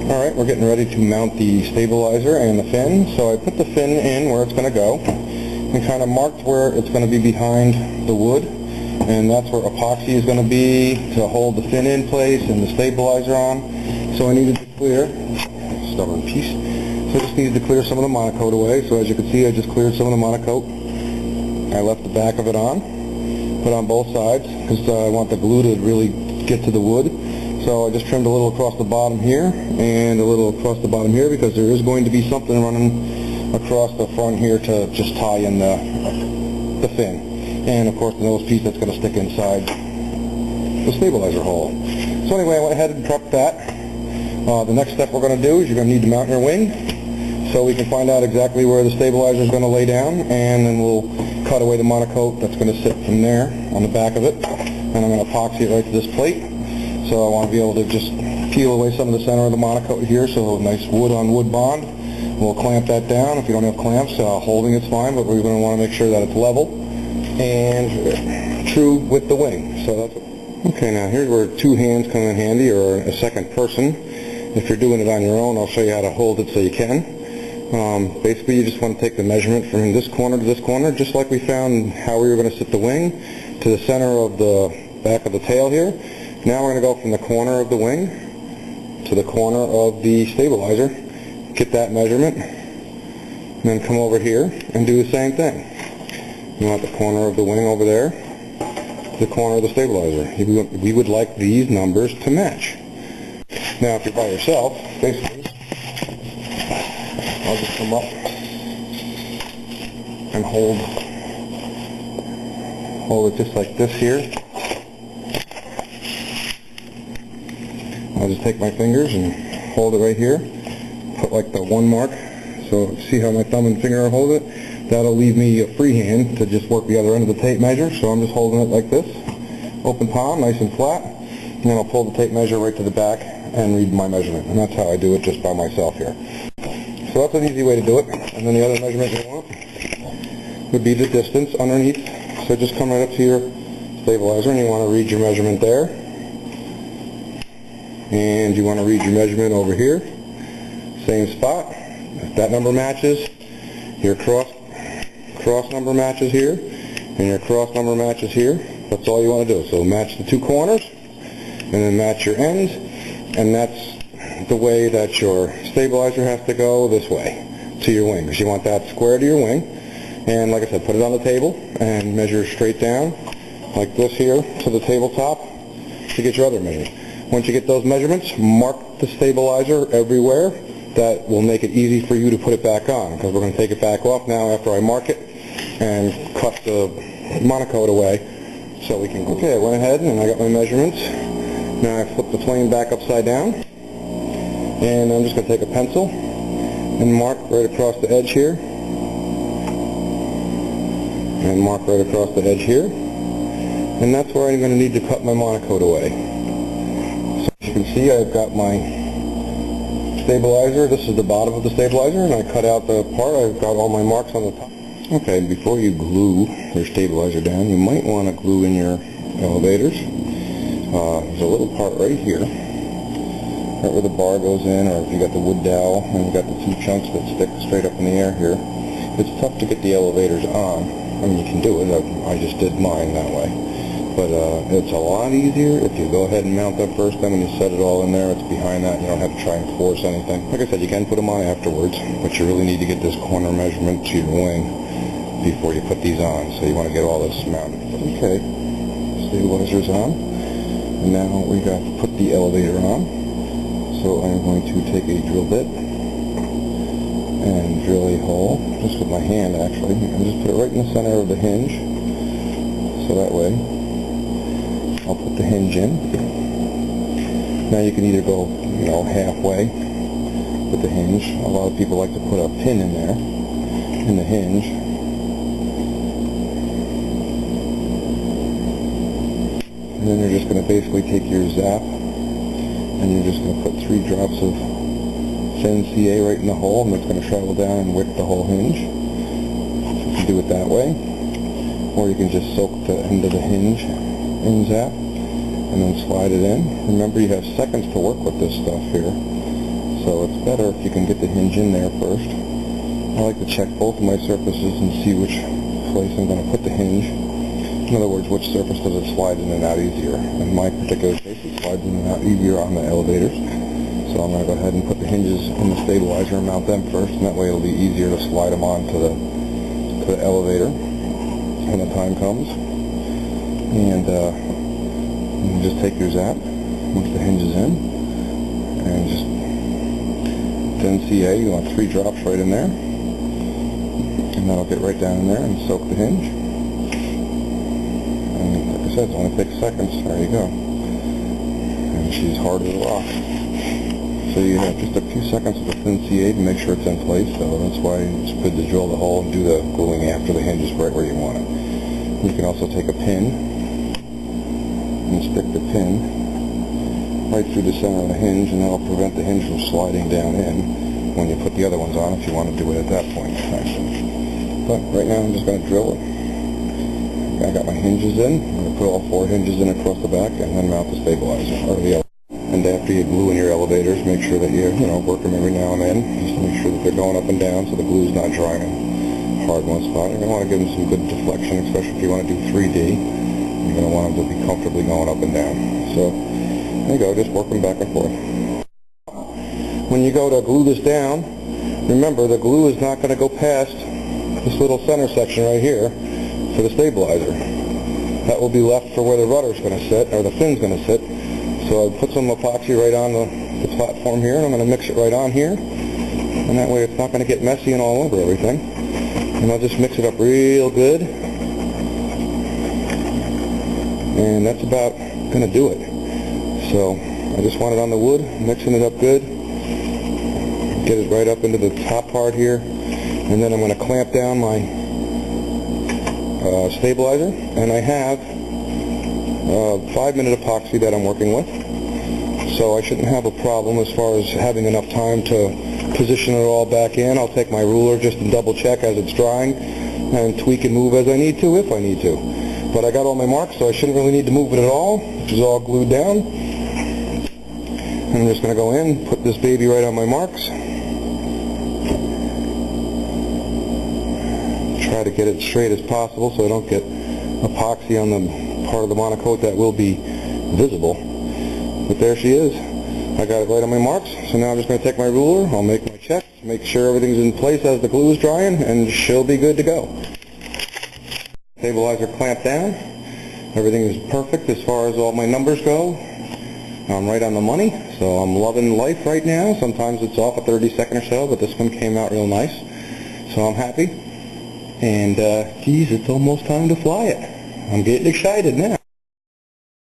Alright, we're getting ready to mount the stabilizer and the fin. So I put the fin in where it's going to go and kind of marked where it's going to be behind the wood, and that's where epoxy is going to be to hold the fin in place and the stabilizer on. So I needed to clear, stubborn piece, so I just needed to clear some of the monocoat away. So as you can see, I just cleared some of the monocoat. I left the back of it on, put on both sides because I want the glue to really get to the wood. So I just trimmed a little across the bottom here and a little across the bottom here because there is going to be something running across the front here to just tie in the fin. And of course the nose piece that's going to stick inside the stabilizer hole. So anyway, I went ahead and prepped that. The next step we're going to do is you're going to need to mount your wing so we can find out exactly where the stabilizer is going to lay down, and then we'll cut away the monocoat that's going to sit from there on the back of it. And I'm going to epoxy it right to this plate. So I want to be able to just peel away some of the center of the monocoat here, so a nice wood on wood bond. We'll clamp that down. If you don't have clamps, holding it's fine, but we're going to want to make sure that it's level and true with the wing. So that's okay. Now here's where two hands come in handy, or a second person. If you're doing it on your own, I'll show you how to hold it so you can. Basically, you just want to take the measurement from this corner to this corner, just like we found how we were going to sit the wing, to the center of the back of the tail here. Now we're going to go from the corner of the wing to the corner of the stabilizer, get that measurement, and then come over here and do the same thing. You want the corner of the wing over there to the corner of the stabilizer. We would like these numbers to match. Now if you're by yourself, basically, I'll just come up and hold it just like this here. I'll just take my fingers and hold it right here, put like the 1 mark, so see how my thumb and finger hold it? That'll leave me a free hand to just work the other end of the tape measure, so I'm just holding it like this, open palm, nice and flat, and then I'll pull the tape measure right to the back and read my measurement, and that's how I do it just by myself here. So that's an easy way to do it. And then the other measurement you want would be the distance underneath, so just come right up to your stabilizer and you want to read your measurement there. And you want to read your measurement over here, same spot. If that number matches, your cross number matches here, and your cross number matches here. That's all you want to do. So match the two corners, and then match your ends, and that's the way that your stabilizer has to go this way to your wing, because you want that square to your wing. And like I said, put it on the table and measure straight down like this here to the tabletop to get your other measurement. Once you get those measurements, mark the stabilizer everywhere. That will make it easy for you to put it back on, because we're going to take it back off now after I mark it and cut the monocoat away so we can go. Okay, I went ahead and I got my measurements. Now I flip the plane back upside down, and I'm just going to take a pencil and mark right across the edge here, and mark right across the edge here, and that's where I'm going to need to cut my monocoat away. As you can see, I've got my stabilizer. This is the bottom of the stabilizer, and I cut out the part. I've got all my marks on the top. Okay, before you glue your stabilizer down, you might want to glue in your elevators. There's a little part right here, right where the bar goes in, or if you got the wood dowel and you got the two chunks that stick straight up in the air here. It's tough to get the elevators on. I mean, you can do it. I just did mine that way. But it's a lot easier if you go ahead and mount them first, then when you set it all in there, it's behind that, you don't have to try and force anything. Like I said, you can put them on afterwards, but you really need to get this corner measurement to your wing before you put these on, so you want to get all this mounted. Okay, stabilizer's on, and now we got to put the elevator on. So I'm going to take a drill bit and drill a hole, just with my hand actually, and just put it right in the center of the hinge, so that way I'll put the hinge in. Now you can either go, halfway with the hinge. A lot of people like to put a pin in there, in the hinge. And then you're just going to basically take your zap, and you're just going to put 3 drops of thin CA right in the hole, and it's going to travel down and wick the whole hinge. You can do it that way, or you can just soak the end of the hinge in zap and then slide it in. Remember, you have seconds to work with this stuff here, so So it's better if you can get the hinge in there first. I like to check both of my surfaces and see which place I'm going to put the hinge. In other words, which surface does it slide in and out easier. In my particular case, it slides in and out easier on the elevators. So I'm going to go ahead and put the hinges in the stabilizer and mount them first, and that way it'll be easier to slide them on to the elevator when the time comes. And you just take your zap once the hinge is in, and just NCA, you want 3 drops right in there, and that'll get right down in there and soak the hinge. And like I said, it only takes seconds. There you go. And she's hard as a rock. So you have just a few seconds with a thin CA to make sure it's in place. So that's why it's good to drill the hole and do the gluing after the hinge is right where you want it. You can also take a pin and stick the pin right through the center of the hinge, and that'll prevent the hinge from sliding down in when you put the other ones on, if you want to do it at that point. But right now I'm just going to drill it. I got my hinges in. I'm going to put all 4 hinges in across the back and then mount the stabilizer, or the elevator. And after you glue in your elevators, make sure that you work them every now and then, just to make sure that they're going up and down so the glue's not drying hard in one spot. You're going to want to give them some good deflection, especially if you want to do 3D. You're going to want them to be comfortably going up and down. So there you go, just work them back and forth. When you go to glue this down, remember the glue is not going to go past this little center section right here for the stabilizer. That will be left for where the rudder's going to sit, or the fin's going to sit. So I put some epoxy right on the platform here, and I'm going to mix it right on here. And that way it's not going to get messy and all over everything. And I'll just mix it up real good. And that's about going to do it. So I just want it on the wood, mixing it up good. Get it right up into the top part here. And then I'm going to clamp down my stabilizer. And I have 5-minute epoxy that I'm working with. So I shouldn't have a problem as far as having enough time to position it all back in. I'll take my ruler just to double check as it's drying and tweak and move as I need to, if I need to. But I got all my marks, so I shouldn't really need to move it at all, which is all glued down. And I'm just going to go in, put this baby right on my marks. Try to get it straight as possible so I don't get epoxy on the part of the monocoat that will be visible. But there she is. I got it right on my marks. So now I'm just going to take my ruler, I'll make my checks, make sure everything's in place as the glue is drying, and she'll be good to go. Stabilizer clamped down. Everything is perfect as far as all my numbers go. I'm right on the money, so I'm loving life right now. Sometimes it's off a 30-second or so, but this one came out real nice. So I'm happy. And geez, it's almost time to fly it. I'm getting excited now.